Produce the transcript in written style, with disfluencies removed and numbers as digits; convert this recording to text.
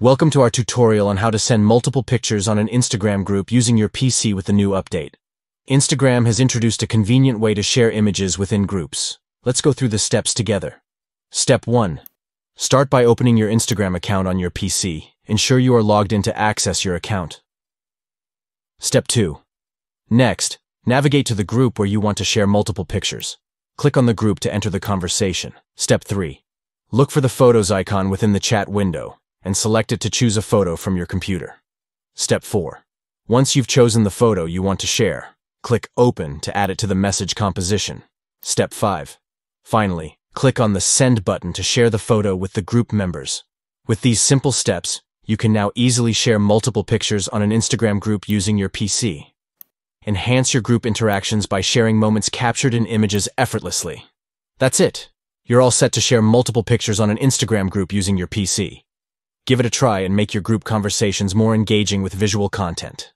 Welcome to our tutorial on how to send multiple pictures on an Instagram group using your PC with the new update. Instagram has introduced a convenient way to share images within groups. Let's go through the steps together. Step 1. Start by opening your Instagram account on your PC. Ensure you are logged in to access your account. Step 2. Next, navigate to the group where you want to share multiple pictures. Click on the group to enter the conversation. Step 3. Look for the Photos icon within the chat window and select it to choose a photo from your computer. Step 4. Once you've chosen the photo you want to share, click Open to add it to the message composition. Step 5. Finally, click on the Send button to share the photo with the group members. With these simple steps, you can now easily share multiple pictures on an Instagram group using your PC. Enhance your group interactions by sharing moments captured in images effortlessly. That's it. You're all set to share multiple pictures on an Instagram group using your PC. Give it a try and make your group conversations more engaging with visual content.